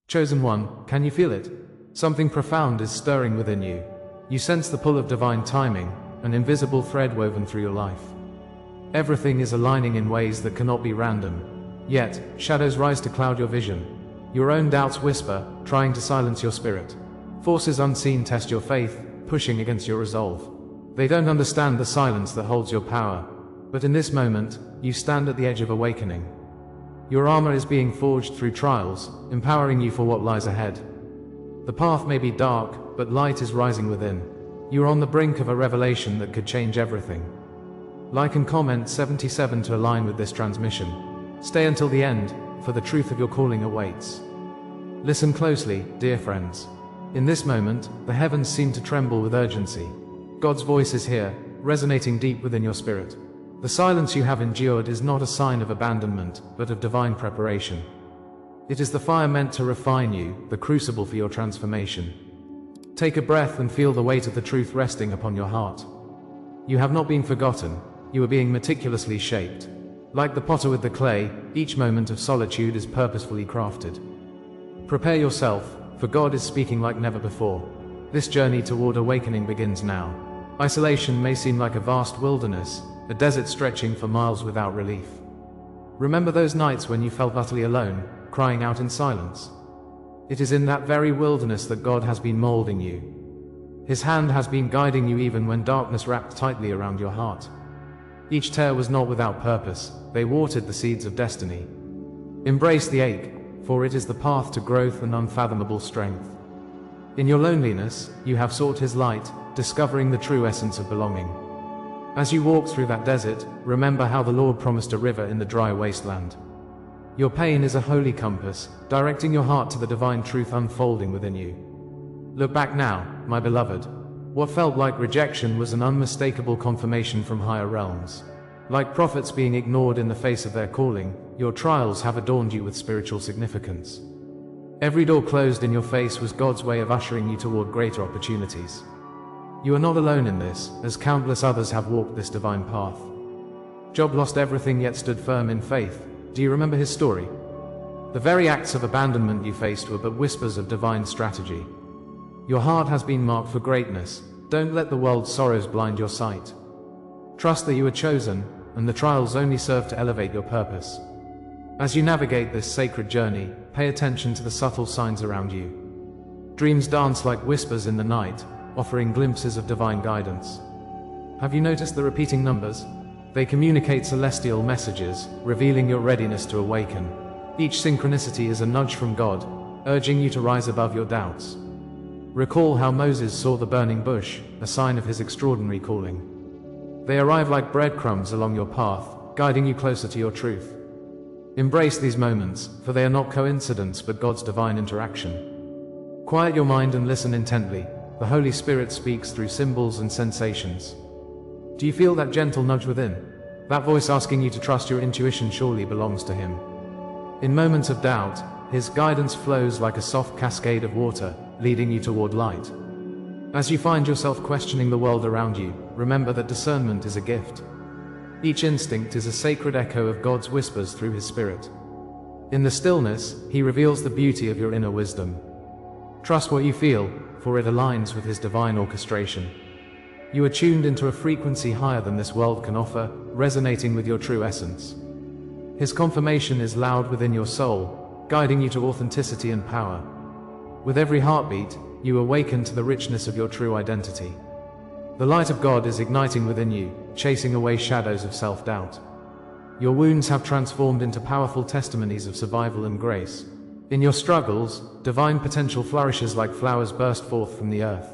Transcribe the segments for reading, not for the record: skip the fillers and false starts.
Chosen one, can you feel it? Something profound is stirring within you. You sense the pull of divine timing, an invisible thread woven through your life. Everything is aligning in ways that cannot be random. Yet, shadows rise to cloud your vision. Your own doubts whisper, trying to silence your spirit. Forces unseen test your faith, pushing against your resolve. They don't understand the silence that holds your power. But in this moment, you stand at the edge of awakening. Your armor is being forged through trials, empowering you for what lies ahead. The path may be dark, but light is rising within. You are on the brink of a revelation that could change everything. Like and comment 77 to align with this transmission. Stay until the end, for the truth of your calling awaits. Listen closely, dear friends. In this moment, the heavens seem to tremble with urgency. God's voice is here, resonating deep within your spirit. The silence you have endured is not a sign of abandonment, but of divine preparation. It is the fire meant to refine you, the crucible for your transformation. Take a breath and feel the weight of the truth resting upon your heart. You have not been forgotten, you are being meticulously shaped. Like the potter with the clay, each moment of solitude is purposefully crafted. Prepare yourself, for God is speaking like never before. This journey toward awakening begins now. Isolation may seem like a vast wilderness, a desert stretching for miles without relief. Remember those nights when you felt utterly alone, crying out in silence. It is in that very wilderness that God has been molding you. His hand has been guiding you even when darkness wrapped tightly around your heart. Each tear was not without purpose, they watered the seeds of destiny. Embrace the ache, for it is the path to growth and unfathomable strength. In your loneliness, you have sought His light, discovering the true essence of belonging. As you walk through that desert, remember how the Lord promised a river in the dry wasteland. Your pain is a holy compass, directing your heart to the divine truth unfolding within you. Look back now, my beloved. What felt like rejection was an unmistakable confirmation from higher realms. Like prophets being ignored in the face of their calling, your trials have adorned you with spiritual significance. Every door closed in your face was God's way of ushering you toward greater opportunities. You are not alone in this, as countless others have walked this divine path. Job lost everything yet stood firm in faith. Do you remember his story? The very acts of abandonment you faced were but whispers of divine strategy. Your heart has been marked for greatness. Don't let the world's sorrows blind your sight. Trust that you are chosen, and the trials only serve to elevate your purpose. As you navigate this sacred journey, pay attention to the subtle signs around you. Dreams dance like whispers in the night, offering glimpses of divine guidance. Have you noticed the repeating numbers? They communicate celestial messages, revealing your readiness to awaken. Each synchronicity is a nudge from God, urging you to rise above your doubts. Recall how Moses saw the burning bush, a sign of his extraordinary calling. They arrive like breadcrumbs along your path, guiding you closer to your truth. Embrace these moments, for they are not coincidence but God's divine interaction. Quiet your mind and listen intently. The Holy Spirit speaks through symbols and sensations. Do you feel that gentle nudge within? That voice asking you to trust your intuition surely belongs to Him. In moments of doubt, His guidance flows like a soft cascade of water, leading you toward light. As you find yourself questioning the world around you, remember that discernment is a gift. Each instinct is a sacred echo of God's whispers through His Spirit. In the stillness, He reveals the beauty of your inner wisdom. Trust what you feel, for it aligns with His divine orchestration. You are tuned into a frequency higher than this world can offer, resonating with your true essence. His confirmation is loud within your soul, guiding you to authenticity and power. With every heartbeat, you awaken to the richness of your true identity. The light of God is igniting within you, chasing away shadows of self-doubt. Your wounds have transformed into powerful testimonies of survival and grace. In your struggles, divine potential flourishes like flowers burst forth from the earth.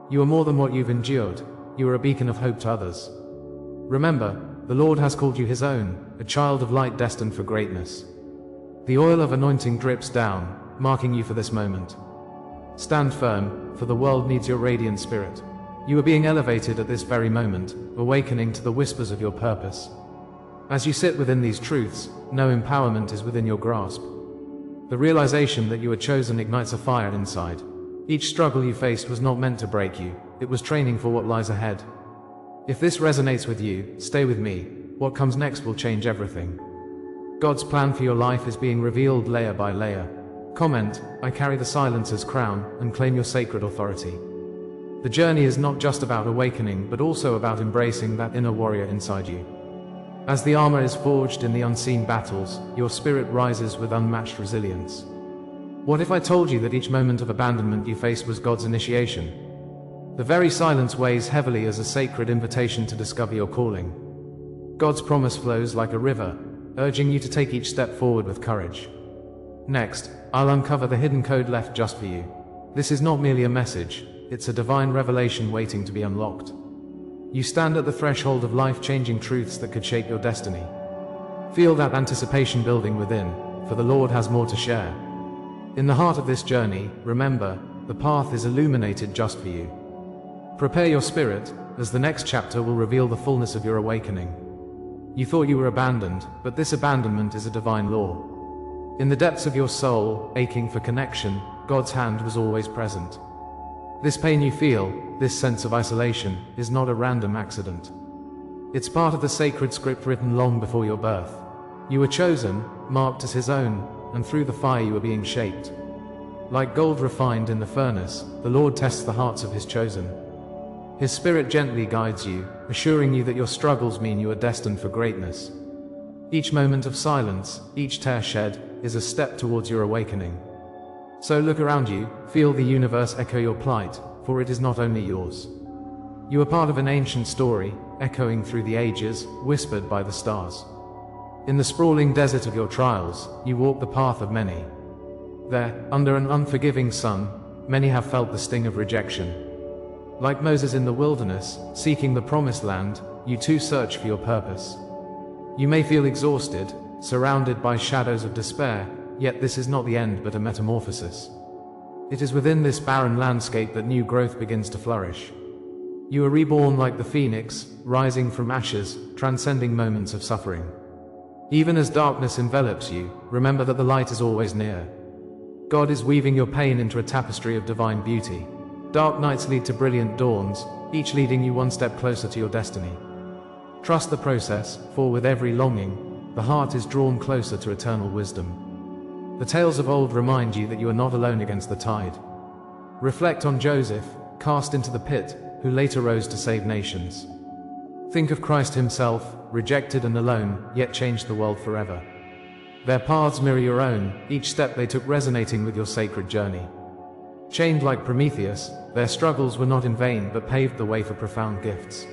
You are more than what you've endured. You are a beacon of hope to others. Remember, the Lord has called you His own, a child of light destined for greatness. The oil of anointing drips down, marking you for this moment. Stand firm, for the world needs your radiant spirit. You are being elevated at this very moment, awakening to the whispers of your purpose. As you sit within these truths, know empowerment is within your grasp. The realization that you are chosen ignites a fire inside. Each struggle you faced was not meant to break you, it was training for what lies ahead. If this resonates with you, stay with me. What comes next will change everything. God's plan for your life is being revealed layer by layer. Comment, I carry the silencer's crown, and claim your sacred authority. The journey is not just about awakening, but also about embracing that inner warrior inside you. As the armor is forged in the unseen battles, your spirit rises with unmatched resilience. What if I told you that each moment of abandonment you faced was God's initiation? The very silence weighs heavily as a sacred invitation to discover your calling. God's promise flows like a river, urging you to take each step forward with courage. Next, I'll uncover the hidden code left just for you. This is not merely a message, it's a divine revelation waiting to be unlocked. You stand at the threshold of life-changing truths that could shape your destiny. Feel that anticipation building within, for the Lord has more to share. In the heart of this journey, remember, the path is illuminated just for you. Prepare your spirit, as the next chapter will reveal the fullness of your awakening. You thought you were abandoned, but this abandonment is a divine law. In the depths of your soul, aching for connection, God's hand was always present. This pain you feel, this sense of isolation, is not a random accident. It's part of the sacred script written long before your birth. You were chosen, marked as His own, and through the fire you are being shaped. Like gold refined in the furnace, the Lord tests the hearts of His chosen. His Spirit gently guides you, assuring you that your struggles mean you are destined for greatness. Each moment of silence, each tear shed, is a step towards your awakening. So look around you, feel the universe echo your plight, for it is not only yours. You are part of an ancient story, echoing through the ages, whispered by the stars. In the sprawling desert of your trials, you walk the path of many. There, under an unforgiving sun, many have felt the sting of rejection. Like Moses in the wilderness, seeking the promised land, you too search for your purpose. You may feel exhausted, surrounded by shadows of despair, yet this is not the end but a metamorphosis. It is within this barren landscape that new growth begins to flourish. You are reborn like the phoenix, rising from ashes, transcending moments of suffering. Even as darkness envelops you, remember that the light is always near. God is weaving your pain into a tapestry of divine beauty. Dark nights lead to brilliant dawns, each leading you one step closer to your destiny. Trust the process, for with every longing, the heart is drawn closer to eternal wisdom. The tales of old remind you that you are not alone against the tide. Reflect on Joseph, cast into the pit, who later rose to save nations. Think of Christ Himself, rejected and alone, yet changed the world forever. Their paths mirror your own, each step they took resonating with your sacred journey. Chained like Prometheus, their struggles were not in vain but paved the way for profound gifts.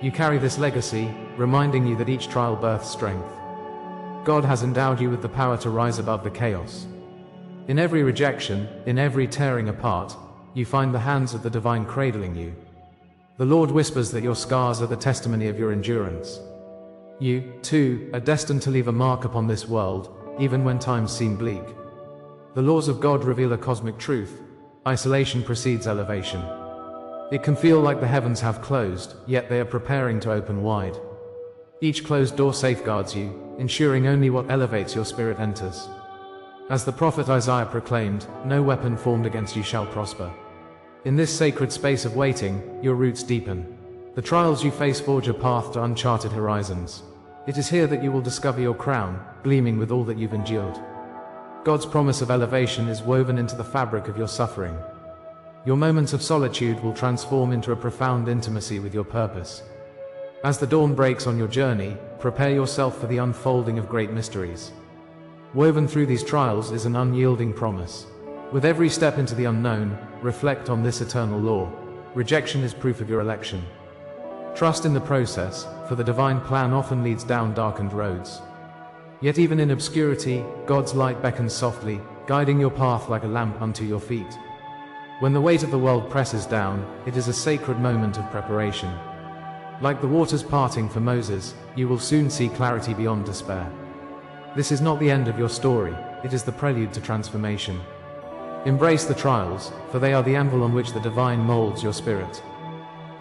You carry this legacy, reminding you that each trial births strength. God has endowed you with the power to rise above the chaos. In every rejection, in every tearing apart, you find the hands of the divine cradling you. The Lord whispers that your scars are the testimony of your endurance. You, too, are destined to leave a mark upon this world, even when times seem bleak. The laws of God reveal a cosmic truth: isolation precedes elevation. It can feel like the heavens have closed, yet they are preparing to open wide. Each closed door safeguards you, ensuring only what elevates your spirit enters. As the prophet Isaiah proclaimed, "No weapon formed against you shall prosper." In this sacred space of waiting, your roots deepen. The trials you face forge a path to uncharted horizons. It is here that you will discover your crown, gleaming with all that you've endured. God's promise of elevation is woven into the fabric of your suffering. Your moments of solitude will transform into a profound intimacy with your purpose. As the dawn breaks on your journey, prepare yourself for the unfolding of great mysteries. Woven through these trials is an unyielding promise. With every step into the unknown, reflect on this eternal law: rejection is proof of your election. Trust in the process, for the divine plan often leads down darkened roads. Yet even in obscurity, God's light beckons softly, guiding your path like a lamp unto your feet. When the weight of the world presses down, it is a sacred moment of preparation. Like the waters parting for Moses, you will soon see clarity beyond despair. This is not the end of your story, it is the prelude to transformation. Embrace the trials, for they are the anvil on which the divine molds your spirit.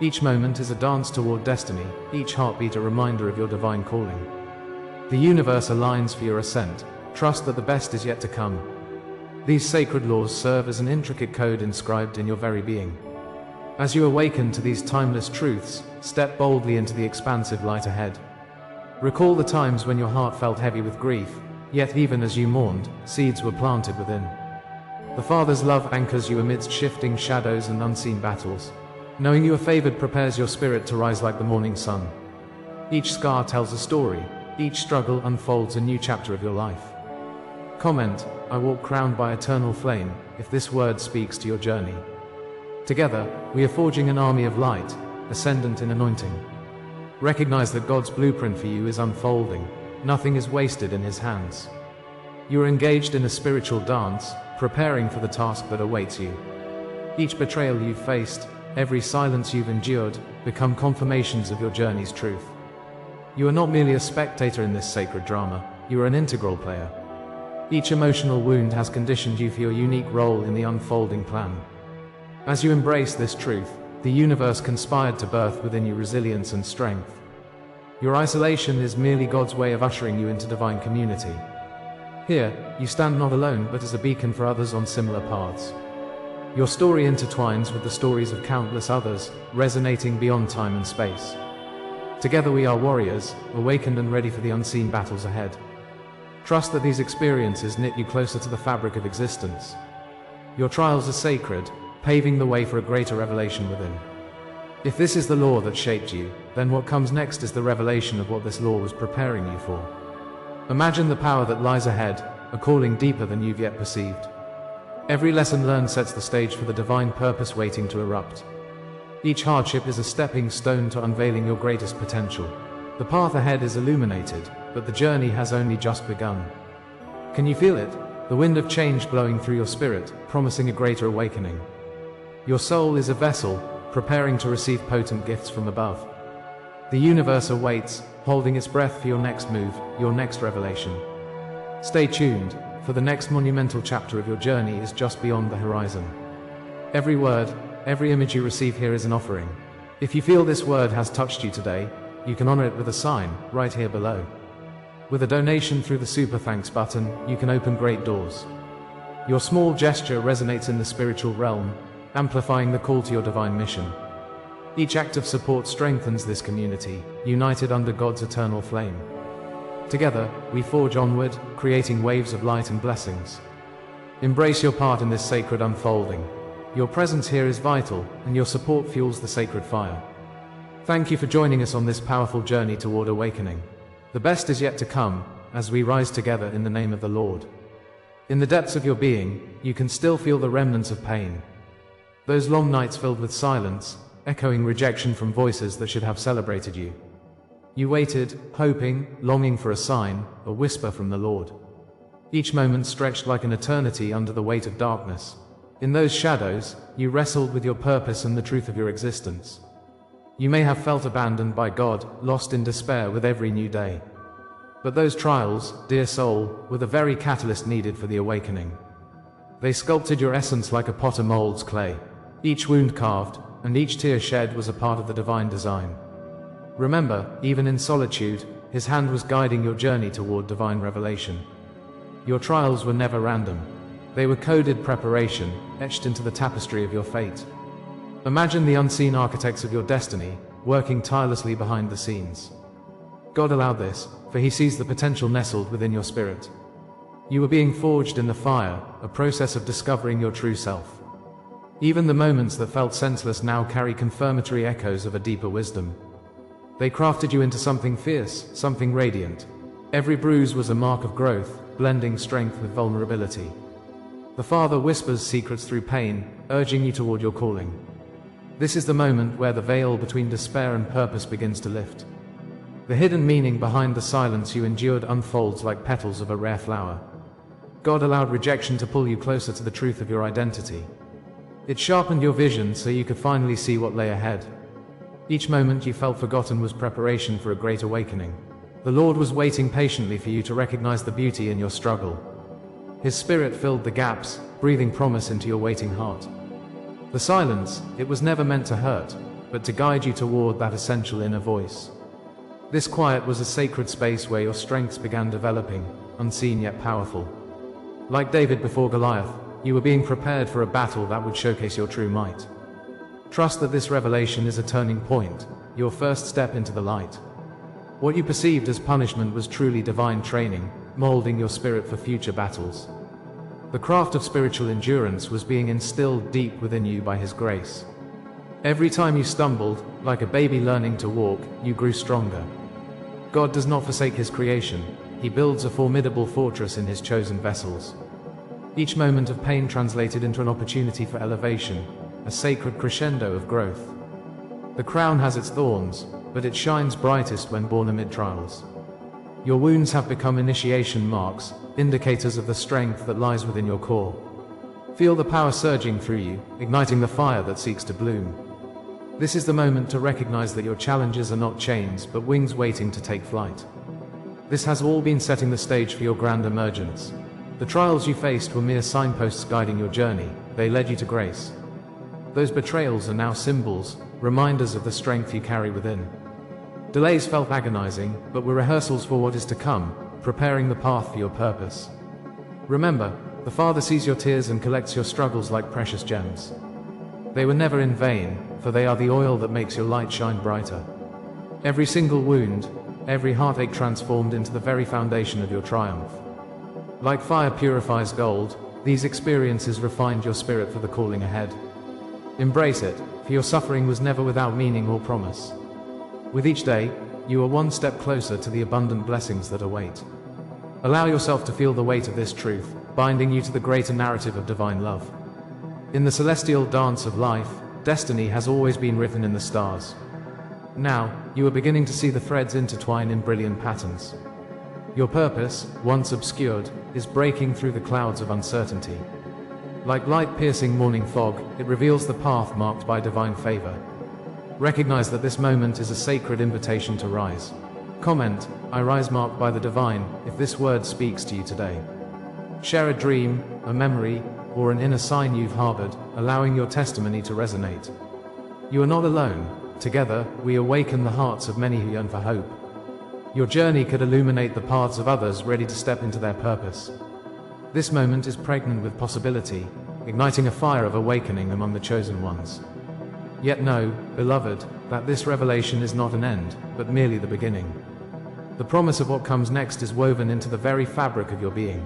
Each moment is a dance toward destiny, each heartbeat a reminder of your divine calling. The universe aligns for your ascent. Trust that the best is yet to come. These sacred laws serve as an intricate code inscribed in your very being. As you awaken to these timeless truths, step boldly into the expansive light ahead. Recall the times when your heart felt heavy with grief, Yet even as you mourned, seeds were planted within. The Father's love anchors you amidst shifting shadows and unseen battles. Knowing you are favored prepares your spirit to rise like the morning sun. Each scar tells a story. Each struggle unfolds a new chapter of your life. Comment, I walk crowned by eternal flame, if this word speaks to your journey. Together, we are forging an army of light, ascendant in anointing. Recognize that God's blueprint for you is unfolding. Nothing is wasted in His hands. You are engaged in a spiritual dance, preparing for the task that awaits you. Each betrayal you've faced, every silence you've endured, become confirmations of your journey's truth. You are not merely a spectator in this sacred drama, you are an integral player. Each emotional wound has conditioned you for your unique role in the unfolding plan. As you embrace this truth, the universe conspired to birth within you resilience and strength. Your isolation is merely God's way of ushering you into divine community. Here, you stand not alone but as a beacon for others on similar paths. Your story intertwines with the stories of countless others, resonating beyond time and space. Together we are warriors, awakened and ready for the unseen battles ahead. Trust that these experiences knit you closer to the fabric of existence. Your trials are sacred, paving the way for a greater revelation within. If this is the law that shaped you, then what comes next is the revelation of what this law was preparing you for. Imagine the power that lies ahead, a calling deeper than you've yet perceived. Every lesson learned sets the stage for the divine purpose waiting to erupt. Each hardship is a stepping stone to unveiling your greatest potential. The path ahead is illuminated, but the journey has only just begun. Can you feel it? The wind of change blowing through your spirit, promising a greater awakening. Your soul is a vessel, preparing to receive potent gifts from above. The universe awaits, holding its breath for your next move, your next revelation. Stay tuned, for the next monumental chapter of your journey is just beyond the horizon. Every word, every image you receive here is an offering. If you feel this word has touched you today, you can honor it with a sign, right here below. With a donation through the Super Thanks button, you can open great doors. Your small gesture resonates in the spiritual realm, amplifying the call to your divine mission. Each act of support strengthens this community, united under God's eternal flame. Together, we forge onward, creating waves of light and blessings. Embrace your part in this sacred unfolding. Your presence here is vital, and your support fuels the sacred fire. Thank you for joining us on this powerful journey toward awakening. The best is yet to come, as we rise together in the name of the Lord. In the depths of your being, you can still feel the remnants of pain. Those long nights filled with silence, echoing rejection from voices that should have celebrated you. You waited, hoping, longing for a sign, a whisper from the Lord. Each moment stretched like an eternity under the weight of darkness. In those shadows, you wrestled with your purpose and the truth of your existence. You may have felt abandoned by God, lost in despair with every new day. But those trials, dear soul, were the very catalyst needed for the awakening. They sculpted your essence like a potter molds clay. Each wound carved, and each tear shed was a part of the divine design. Remember, even in solitude, His hand was guiding your journey toward divine revelation. Your trials were never random. They were coded preparation, etched into the tapestry of your fate. Imagine the unseen architects of your destiny, working tirelessly behind the scenes. God allowed this, for He sees the potential nestled within your spirit. You were being forged in the fire, a process of discovering your true self. Even the moments that felt senseless now carry confirmatory echoes of a deeper wisdom. They crafted you into something fierce, something radiant. Every bruise was a mark of growth, blending strength with vulnerability. The Father whispers secrets through pain, urging you toward your calling. This is the moment where the veil between despair and purpose begins to lift. The hidden meaning behind the silence you endured unfolds like petals of a rare flower. God allowed rejection to pull you closer to the truth of your identity. It sharpened your vision so you could finally see what lay ahead. Each moment you felt forgotten was preparation for a great awakening. The Lord was waiting patiently for you to recognize the beauty in your struggle. His Spirit filled the gaps, breathing promise into your waiting heart. The silence, it was never meant to hurt, but to guide you toward that essential inner voice. This quiet was a sacred space where your strengths began developing, unseen yet powerful. Like David before Goliath, you were being prepared for a battle that would showcase your true might. Trust that this revelation is a turning point, your first step into the light. What you perceived as punishment was truly divine training, molding your spirit for future battles. The craft of spiritual endurance was being instilled deep within you by His grace. Every time you stumbled, like a baby learning to walk, you grew stronger. God does not forsake His creation. He builds a formidable fortress in His chosen vessels. Each moment of pain translated into an opportunity for elevation, a sacred crescendo of growth. The crown has its thorns, but it shines brightest when borne amid trials. Your wounds have become initiation marks, indicators of the strength that lies within your core. Feel the power surging through you, igniting the fire that seeks to bloom. This is the moment to recognize that your challenges are not chains, but wings waiting to take flight. This has all been setting the stage for your grand emergence. The trials you faced were mere signposts guiding your journey. They led you to grace. Those betrayals are now symbols, reminders of the strength you carry within. Delays felt agonizing, but were rehearsals for what is to come, preparing the path for your purpose. Remember, the Father sees your tears and collects your struggles like precious gems. They were never in vain, for they are the oil that makes your light shine brighter. Every single wound, every heartache transformed into the very foundation of your triumph. Like fire purifies gold, these experiences refined your spirit for the calling ahead. Embrace it, for your suffering was never without meaning or promise. With each day, you are one step closer to the abundant blessings that await. Allow yourself to feel the weight of this truth, binding you to the greater narrative of divine love. In the celestial dance of life, destiny has always been written in the stars. Now, you are beginning to see the threads intertwine in brilliant patterns. Your purpose, once obscured, is breaking through the clouds of uncertainty. Like light-piercing morning fog, it reveals the path marked by divine favor. Recognize that this moment is a sacred invitation to rise. Comment, "I rise marked by the divine," if this word speaks to you today. Share a dream, a memory, or an inner sign you've harbored, allowing your testimony to resonate. You are not alone. Together, we awaken the hearts of many who yearn for hope. Your journey could illuminate the paths of others ready to step into their purpose. This moment is pregnant with possibility, igniting a fire of awakening among the chosen ones. Yet know, beloved, that this revelation is not an end, but merely the beginning. The promise of what comes next is woven into the very fabric of your being.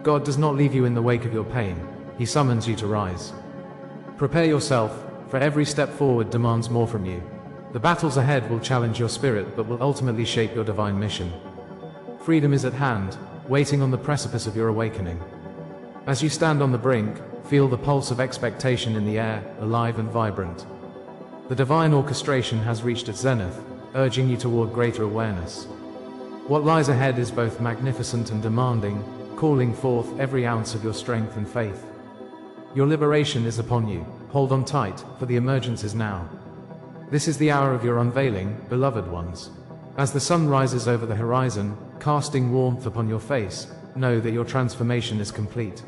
God does not leave you in the wake of your pain. He summons you to rise. Prepare yourself, for every step forward demands more from you. The battles ahead will challenge your spirit, but will ultimately shape your divine mission. Freedom is at hand, waiting on the precipice of your awakening. As you stand on the brink, feel the pulse of expectation in the air, alive and vibrant. The divine orchestration has reached its zenith, urging you toward greater awareness. What lies ahead is both magnificent and demanding, calling forth every ounce of your strength and faith. Your liberation is upon you. Hold on tight, for the emergence is now. This is the hour of your unveiling, beloved ones. As the sun rises over the horizon, casting warmth upon your face, know that your transformation is complete.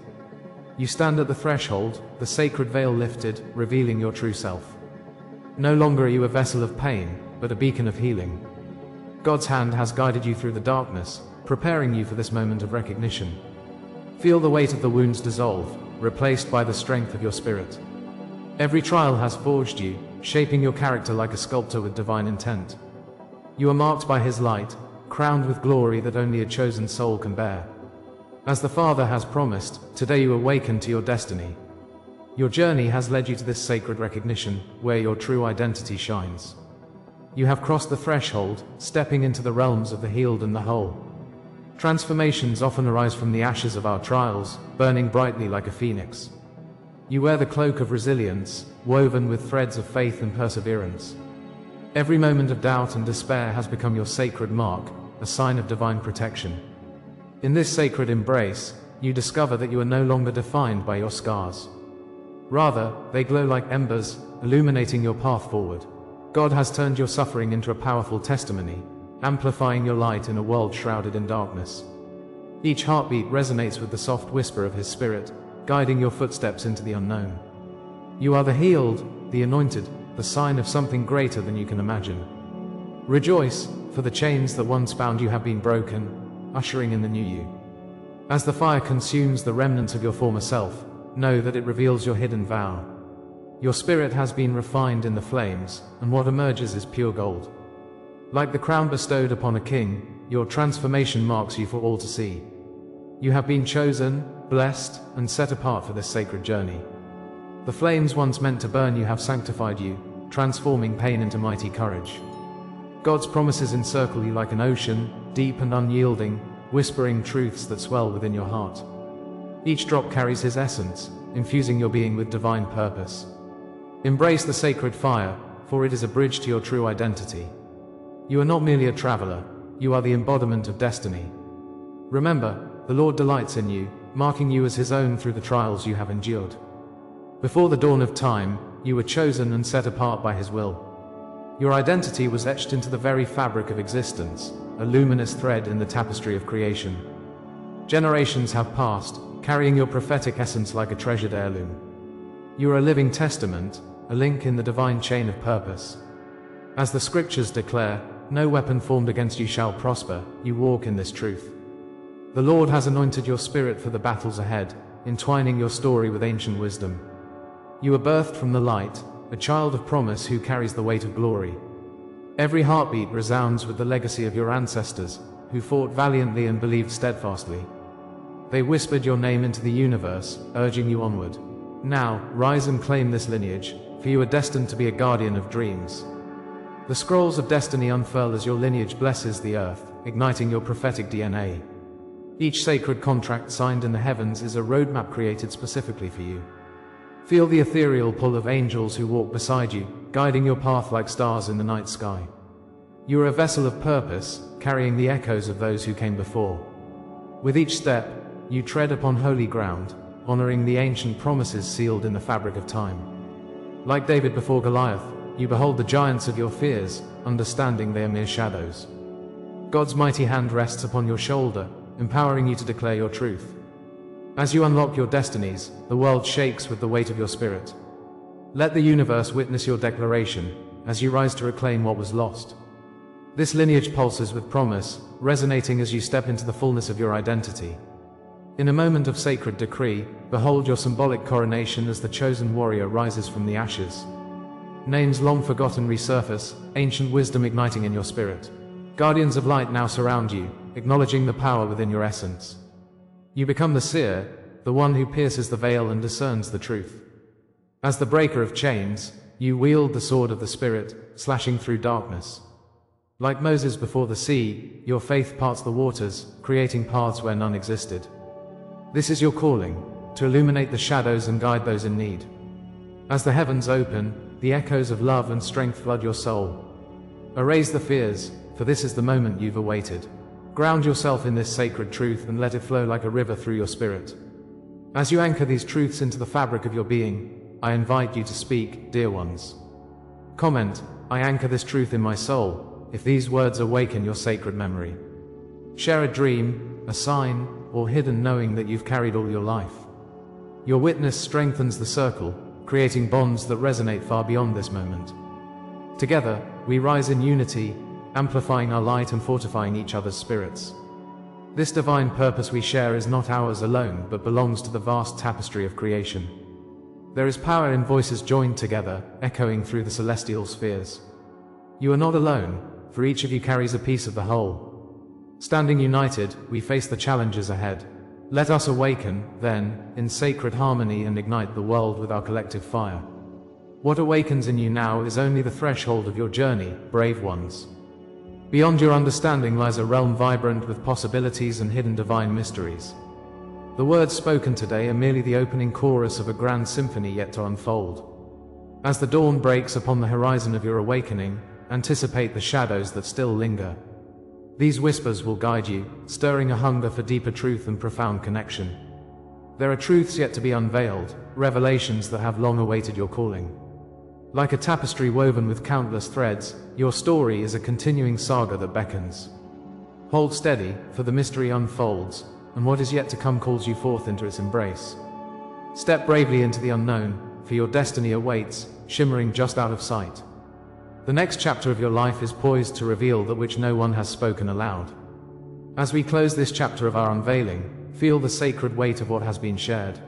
You stand at the threshold, the sacred veil lifted, revealing your true self. No longer are you a vessel of pain, but a beacon of healing. God's hand has guided you through the darkness, preparing you for this moment of recognition. Feel the weight of the wounds dissolve, replaced by the strength of your spirit. Every trial has forged you, shaping your character like a sculptor with divine intent. You are marked by His light, crowned with glory that only a chosen soul can bear. As the Father has promised, today you awaken to your destiny. Your journey has led you to this sacred recognition, where your true identity shines. You have crossed the threshold, stepping into the realms of the healed and the whole. Transformations often arise from the ashes of our trials, burning brightly like a phoenix. You wear the cloak of resilience, woven with threads of faith and perseverance. Every moment of doubt and despair has become your sacred mark, a sign of divine protection. In this sacred embrace, you discover that you are no longer defined by your scars. Rather, they glow like embers, illuminating your path forward. God has turned your suffering into a powerful testimony, amplifying your light in a world shrouded in darkness. Each heartbeat resonates with the soft whisper of His Spirit, guiding your footsteps into the unknown. You are the healed, the anointed, the sign of something greater than you can imagine. Rejoice, for the chains that once bound you have been broken, ushering in the new you. As the fire consumes the remnants of your former self, know that it reveals your hidden vow. Your spirit has been refined in the flames, and what emerges is pure gold. Like the crown bestowed upon a king, your transformation marks you for all to see. You have been chosen, blessed, and set apart for this sacred journey. The flames once meant to burn you have sanctified you, transforming pain into mighty courage. God's promises encircle you like an ocean, deep and unyielding, whispering truths that swell within your heart. Each drop carries His essence, infusing your being with divine purpose. Embrace the sacred fire, for it is a bridge to your true identity. You are not merely a traveler, you are the embodiment of destiny. Remember, the Lord delights in you, marking you as His own through the trials you have endured. Before the dawn of time, you were chosen and set apart by His will. Your identity was etched into the very fabric of existence, a luminous thread in the tapestry of creation. Generations have passed, carrying your prophetic essence like a treasured heirloom. You are a living testament, a link in the divine chain of purpose. As the scriptures declare, no weapon formed against you shall prosper. You walk in this truth. The Lord has anointed your spirit for the battles ahead, entwining your story with ancient wisdom. You are birthed from the light, a child of promise who carries the weight of glory. Every heartbeat resounds with the legacy of your ancestors, who fought valiantly and believed steadfastly. They whispered your name into the universe, urging you onward. Now, rise and claim this lineage, for you are destined to be a guardian of dreams. The scrolls of destiny unfurl as your lineage blesses the earth, igniting your prophetic DNA. Each sacred contract signed in the heavens is a roadmap created specifically for you. Feel the ethereal pull of angels who walk beside you, guiding your path like stars in the night sky. You are a vessel of purpose, carrying the echoes of those who came before. With each step, you tread upon holy ground, honoring the ancient promises sealed in the fabric of time. Like David before Goliath, you behold the giants of your fears, understanding they are mere shadows. God's mighty hand rests upon your shoulder, empowering you to declare your truth. As you unlock your destinies, the world shakes with the weight of your spirit. Let the universe witness your declaration, as you rise to reclaim what was lost. This lineage pulses with promise, resonating as you step into the fullness of your identity. In a moment of sacred decree, behold your symbolic coronation as the chosen warrior rises from the ashes. Names long forgotten resurface, ancient wisdom igniting in your spirit. Guardians of light now surround you, acknowledging the power within your essence. You become the seer, the one who pierces the veil and discerns the truth. As the breaker of chains, you wield the sword of the Spirit, slashing through darkness. Like Moses before the sea, your faith parts the waters, creating paths where none existed. This is your calling, to illuminate the shadows and guide those in need. As the heavens open, the echoes of love and strength flood your soul. Erase the fears, for this is the moment you've awaited. Ground yourself in this sacred truth and let it flow like a river through your spirit. As you anchor these truths into the fabric of your being, I invite you to speak, dear ones. Comment, I anchor this truth in my soul, if these words awaken your sacred memory. Share a dream, a sign, or hidden knowing that you've carried all your life. Your witness strengthens the circle, creating bonds that resonate far beyond this moment. Together, we rise in unity, amplifying our light and fortifying each other's spirits. This divine purpose we share is not ours alone, but belongs to the vast tapestry of creation. There is power in voices joined together, echoing through the celestial spheres. You are not alone, for each of you carries a piece of the whole. Standing united, we face the challenges ahead. Let us awaken, then, in sacred harmony and ignite the world with our collective fire. What awakens in you now is only the threshold of your journey, brave ones. Beyond your understanding lies a realm vibrant with possibilities and hidden divine mysteries. The words spoken today are merely the opening chorus of a grand symphony yet to unfold. As the dawn breaks upon the horizon of your awakening, anticipate the shadows that still linger. These whispers will guide you, stirring a hunger for deeper truth and profound connection. There are truths yet to be unveiled, revelations that have long awaited your calling. Like a tapestry woven with countless threads, your story is a continuing saga that beckons. Hold steady, for the mystery unfolds, and what is yet to come calls you forth into its embrace. Step bravely into the unknown, for your destiny awaits, shimmering just out of sight. The next chapter of your life is poised to reveal that which no one has spoken aloud. As we close this chapter of our unveiling, feel the sacred weight of what has been shared.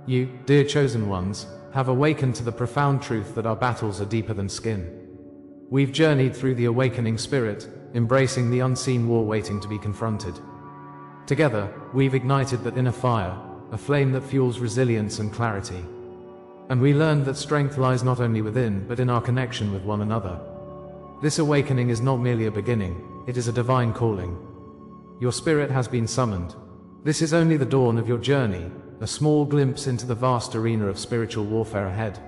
You, dear chosen ones, have awakened to the profound truth that our battles are deeper than skin. We've journeyed through the awakening spirit, embracing the unseen war waiting to be confronted. Together, we've ignited that inner fire, a flame that fuels resilience and clarity. And we learned that strength lies not only within, but in our connection with one another. This awakening is not merely a beginning, it is a divine calling. Your spirit has been summoned. This is only the dawn of your journey, a small glimpse into the vast arena of spiritual warfare ahead.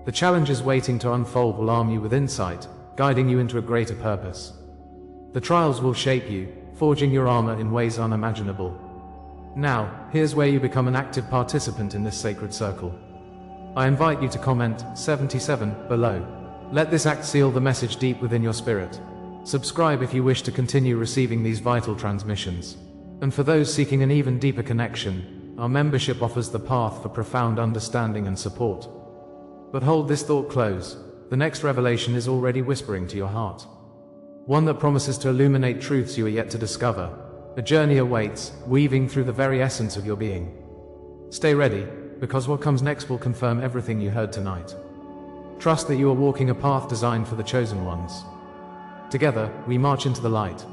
The challenges waiting to unfold will arm you with insight, guiding you into a greater purpose. The trials will shape you, forging your armor in ways unimaginable. Now, here's where you become an active participant in this sacred circle. I invite you to comment 77 below. Let this act seal the message deep within your spirit. Subscribe if you wish to continue receiving these vital transmissions. And for those seeking an even deeper connection, our membership offers the path for profound understanding and support. But hold this thought close. The next revelation is already whispering to your heart. One that promises to illuminate truths you are yet to discover. A journey awaits, weaving through the very essence of your being. Stay ready, because what comes next will confirm everything you heard tonight. Trust that you are walking a path designed for the chosen ones. Together, we march into the light.